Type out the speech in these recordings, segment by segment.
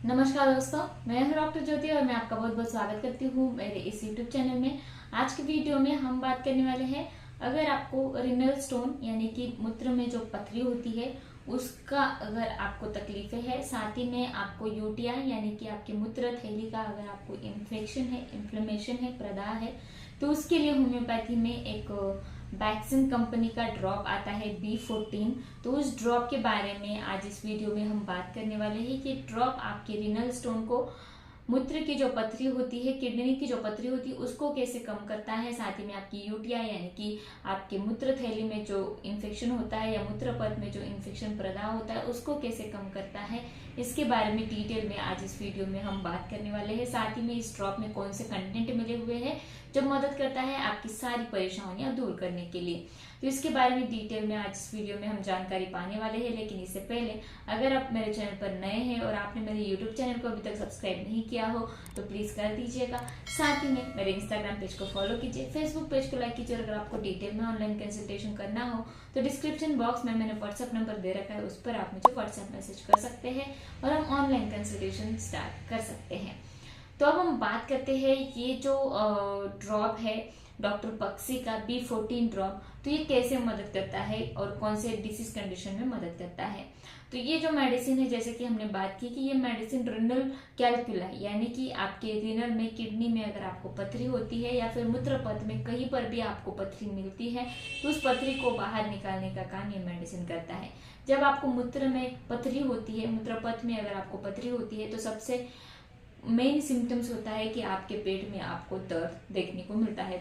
नमस्कार दोस्तों, मैं हूं डॉक्टर ज्योति और मैं आपका बहुत बहुत स्वागत करती हूं मेरे इस यूट्यूब चैनल में। आज की वीडियो में हम बात करने वाले हैं, अगर आपको रिनल स्टोन यानी कि मूत्र में जो पथरी होती है उसका अगर आपको तकलीफें है, साथ ही में आपको यूटीआई यानी कि आपके मूत्र थैली का अगर आपको इन्फेक्शन है, इन्फ्लेमेशन है, प्रदाह है, तो उसके लिए होम्योपैथी में एक वैक्सीन कंपनी का ड्रॉप आता है B14। तो उस ड्रॉप के बारे में आज इस वीडियो में हम बात करने वाले हैं कि ड्रॉप आपके रिनल स्टोन को, मूत्र की जो पथरी होती है, किडनी की जो पथरी होती है, उसको कैसे कम करता है, साथ ही में आपकी यूटीआई यानी कि आपके मूत्र थैली में जो इन्फेक्शन होता है या मूत्र पथ में जो इन्फेक्शन प्रदाह होता है उसको कैसे कम करता है, इसके बारे में डिटेल में आज इस वीडियो में हम बात करने वाले हैं। साथ ही में इस ड्रॉप में कौन से कंटेंट मिले हुए हैं जो मदद करता है आपकी सारी परेशानियां दूर करने के लिए, तो इसके बारे में डिटेल में आज इस वीडियो में हम जानकारी पाने वाले हैं। लेकिन इससे पहले अगर आप मेरे चैनल पर नए हैं और आपने मेरे यूट्यूब चैनल को अभी तक सब्सक्राइब नहीं किया हो तो प्लीज कर दीजिएगा। साथ ही में मेरे इंस्टाग्राम पेज को फॉलो कीजिए, फेसबुक पेज को लाइक कीजिए और अगर आपको डिटेल में ऑनलाइन कंसल्टेशन करना हो तो डिस्क्रिप्शन बॉक्स में मैंने व्हाट्सएप नंबर दे रखा है, उस पर आप मुझे व्हाट्सएप मैसेज कर सकते हैं और हम ऑनलाइन कंसल्टेशन स्टार्ट कर सकते हैं। तो अब हम बात करते हैं ये जो ड्रॉप है डॉक्टर बक्सी का B14 ड्रॉप, तो ये कैसे मदद करता है और कौन से डिसीज कंडीशन में मदद करता है। तो ये जो मेडिसिन है, जैसे कि हमने बात की कि ये मेडिसिन रिनल कैल्कुला यानी कि आपके रिनल में, किडनी में अगर आपको पथरी होती है या फिर मूत्रपथ में कहीं पर भी आपको पथरी मिलती है तो उस पथरी को बाहर निकालने का काम ये मेडिसिन करता है। जब आपको मूत्र में पथरी होती है, मूत्रपथ में अगर आपको पथरी होती है तो सबसे मेन सिम्टम्स होता है कि आपके पेट में आपको दर्द देखने को मिलता है।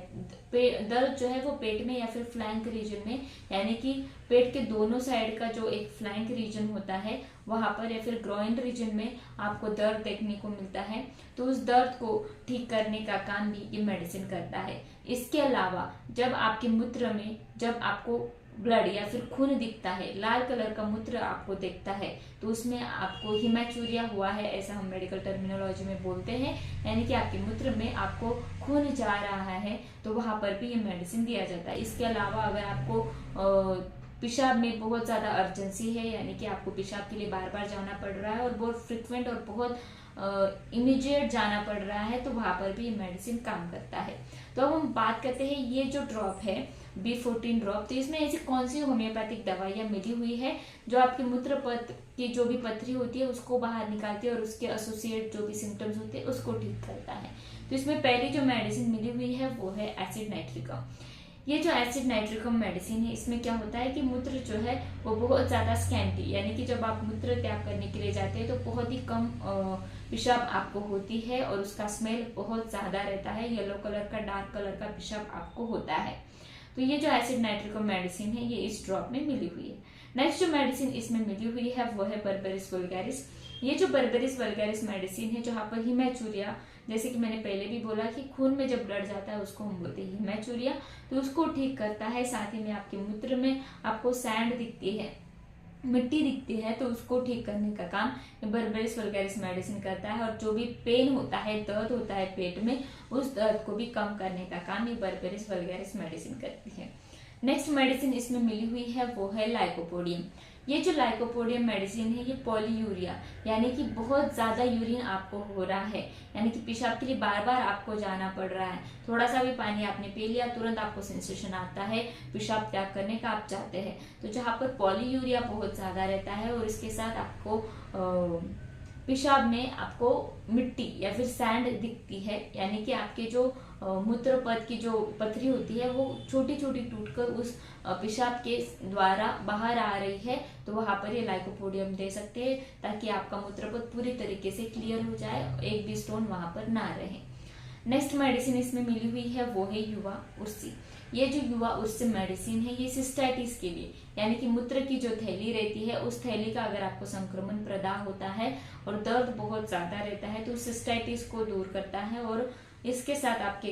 दर्द जो है वो पेट में या फिर फ्लैंक रीजन में, यानी कि पेट के दोनों साइड का जो एक फ्लैंक रीजन होता है वहां पर, या फिर ग्रोइन रीजन में आपको दर्द देखने को मिलता है। तो उस दर्द को ठीक करने का काम भी ये मेडिसिन करता है। इसके अलावा जब आपके मूत्र में, जब आपको ब्लड या फिर खून दिखता है, लाल कलर का मूत्र आपको दिखता है, तो उसमें आपको हिमैचूरिया हुआ है, ऐसा हम मेडिकल टर्मिनोलॉजी में बोलते हैं, यानी कि आपके मूत्र में आपको खून जा रहा है, तो वहां पर भी ये मेडिसिन दिया जाता है। इसके अलावा अगर आपको पेशाब में बहुत ज्यादा अर्जेंसी है, यानी कि आपको पेशाब के लिए बार बार जाना पड़ रहा है और बहुत फ्रिक्वेंट और बहुत इमीडिएट जाना पड़ रहा है, तो वहां पर भी ये मेडिसिन काम करता है। तो अब हम बात करते हैं ये जो ड्रॉप है B14 ड्रॉप, तो इसमें ऐसी कौन सी होम्योपैथिक दवाइयां मिली हुई है जो आपके मूत्रपथ की जो भी पथरी होती है उसको बाहर निकालती है और उसके एसोसिएट जो भी सिम्टम्स होते हैं उसको ठीक करता है। तो इसमें पहली जो मेडिसिन मिली हुई है वो है एसिड नाइट्रिकम। ये जो एसिड नाइट्रिकम मेडिसिन है, इसमें क्या होता है कि मूत्र जो है वो बहुत ज्यादा स्कैंटी, यानी कि जब आप मूत्र त्याग करने के लिए जाते हैं तो बहुत ही कम पेशाब आपको होती है और उसका स्मेल बहुत ज्यादा रहता है, येलो कलर का, डार्क कलर का पेशाब आपको होता है। तो ये जो एसिड नाइट्रिकम मेडिसिन है ये इस ड्रॉप में मिली हुई है। नेक्स्ट जो मेडिसिन इसमें मिली हुई है वो है बर्बेरिस वल्गैरिस। ये जो बर्बेरिस वल्गैरिस मेडिसिन है, जहाँ पर हिमैचूरिया, जैसे कि मैंने पहले भी बोला कि खून में जब ब्लड जाता है उसको हम बोलते हैं हिमैचूरिया, तो उसको ठीक करता है। साथ ही में आपके मूत्र में आपको सैंड दिखती है, मिट्टी दिखती है, तो उसको ठीक करने का काम बर्बेरिस वल्गैरिस मेडिसिन करता है। और जो भी पेन होता है, दर्द होता है पेट में, उस दर्द को भी कम करने का काम ये बर्बेरिस वल्गैरिस मेडिसिन करती है। नेक्स्ट मेडिसिन इसमें मिली हुई है वो है लाइकोपोडियम। ये जो लाइकोपोडियम मेडिसिन है ये पॉलीयूरिया, यानी कि बहुत ज्यादा यूरिन आपको हो रहा है, यानी कि पेशाब के लिए बार बार आपको जाना पड़ रहा है, थोड़ा सा भी पानी आपने पी लिया तुरंत आपको सेंसेशन आता है, पेशाब त्याग करने का आप चाहते हैं। तो जहाँ पर पॉलीयूरिया बहुत ज्यादा रहता है और इसके साथ आपको पेशाब में आपको मिट्टी या फिर सैंड दिखती है, यानी कि आपके जो मूत्रपथ की जो पथरी होती है वो छोटी छोटी टूटकर उस पेशाब के द्वारा बाहर आ रही है, तो वहां पर ये लाइकोपोडियम दे सकते हैं ताकि आपका मूत्रपथ पूरी तरीके से क्लियर हो जाए, एक भी स्टोन वहां पर ना रहे। नेक्स्ट मेडिसिन इसमें मिली हुई है वो है युवा उर्सी। ये जो युवा उर्सी मेडिसिन है ये सिस्टाइटिस के लिए, यानी कि मूत्र की जो थैली रहती है उस थैली का अगर आपको संक्रमण प्रदाह होता है और दर्द बहुत ज्यादा रहता है तो सिस्टाइटिस को दूर करता है। और इसके साथ आपके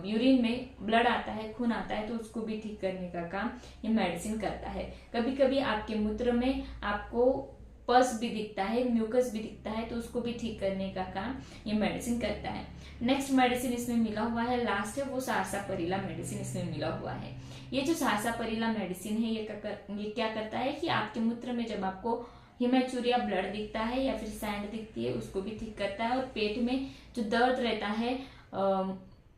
यूरिन में ब्लड आता है, खून आता है, तो उसको भी ठीक करने का काम ये मेडिसिन करता है। कभी कभी आपके मूत्र में आपको पस भी दिखता है, म्यूकस भी दिखता है, तो उसको भी ठीक करने का काम ये मेडिसिन करता है। नेक्स्ट मेडिसिन इसमें मिला हुआ है, लास्ट है वो सारसापरिला मेडिसिन इसमें मिला हुआ है। ये जो सारसापरिला मेडिसिन है ये क्या करता है कि आपके मूत्र में जब आपको हिमेचुरिया ब्लड दिखता है या फिर सैंड दिखती है उसको भी ठीक करता है, और पेट में जो दर्द रहता है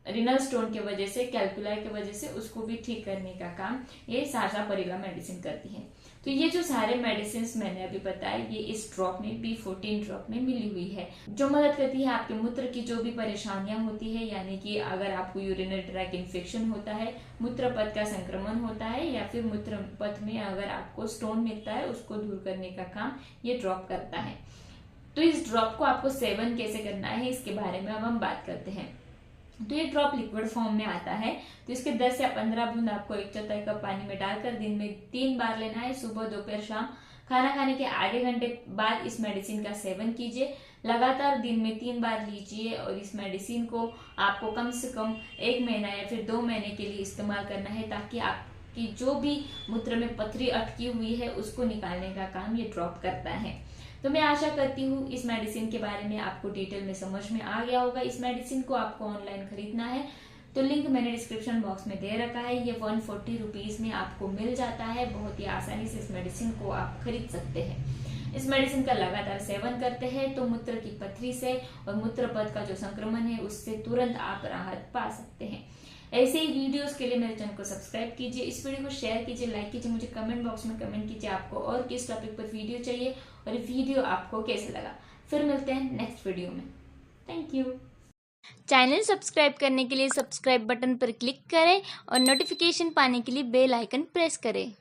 रिनल स्टोन के वजह से, कैल्कुलाई के वजह से, उसको भी ठीक करने का काम ये सारसा परिगा मेडिसिन करती है। तो ये जो सारे मेडिसिन मैंने अभी बताए ये इस ड्रॉप में B14 ड्रॉप में मिली हुई है, जो मदद करती है आपके मूत्र की जो भी परेशानियां होती है, यानी कि अगर आपको यूरिनरी ट्रैक इन्फेक्शन होता है, मूत्र पथ का संक्रमण होता है, या फिर मूत्र पथ में अगर आपको स्टोन मिलता है उसको दूर करने का काम ये ड्रॉप करता है। तो इस ड्रॉप को आपको सेवन कैसे करना है इसके बारे में अब हम बात करते हैं। तो ये ड्रॉप लिक्विड फॉर्म में आता है, तो इसके 10 या 15 बूंद आपको 1/4 कप पानी में डालकर दिन में 3 बार लेना है, सुबह दोपहर शाम। खाना खाने के आधे घंटे बाद इस मेडिसिन का सेवन कीजिए, लगातार दिन में 3 बार लीजिए, और इस मेडिसिन को आपको कम से कम 1 महीना या फिर 2 महीने के लिए इस्तेमाल करना है, ताकि आपकी जो भी मूत्र में पथरी अटकी हुई है उसको निकालने का काम ये ड्रॉप करता है। तो मैं आशा करती हूँ इस मेडिसिन के बारे में आपको डिटेल में समझ में आ गया होगा। इस मेडिसिन को आपको ऑनलाइन खरीदना है तो लिंक मैंने डिस्क्रिप्शन बॉक्स में दे रखा है। ये 140 रुपीज में आपको मिल जाता है। बहुत ही आसानी से इस मेडिसिन को आप खरीद सकते हैं। इस मेडिसिन का लगातार सेवन करते हैं तो मूत्र की पथरी से और मूत्र पथ का जो संक्रमण है उससे तुरंत आप राहत पा सकते हैं। ऐसे ही वीडियोस के लिए मेरे चैनल को सब्सक्राइब कीजिए, इस वीडियो को शेयर कीजिए, लाइक कीजिए, मुझे कमेंट बॉक्स में कमेंट कीजिए आपको और किस टॉपिक पर वीडियो चाहिए और ये वीडियो आपको कैसे लगा। फिर मिलते हैं नेक्स्ट वीडियो में। Thank you. चैनल सब्सक्राइब करने के लिए सब्सक्राइब बटन पर क्लिक करें और नोटिफिकेशन पाने के लिए बेल आइकन प्रेस करें।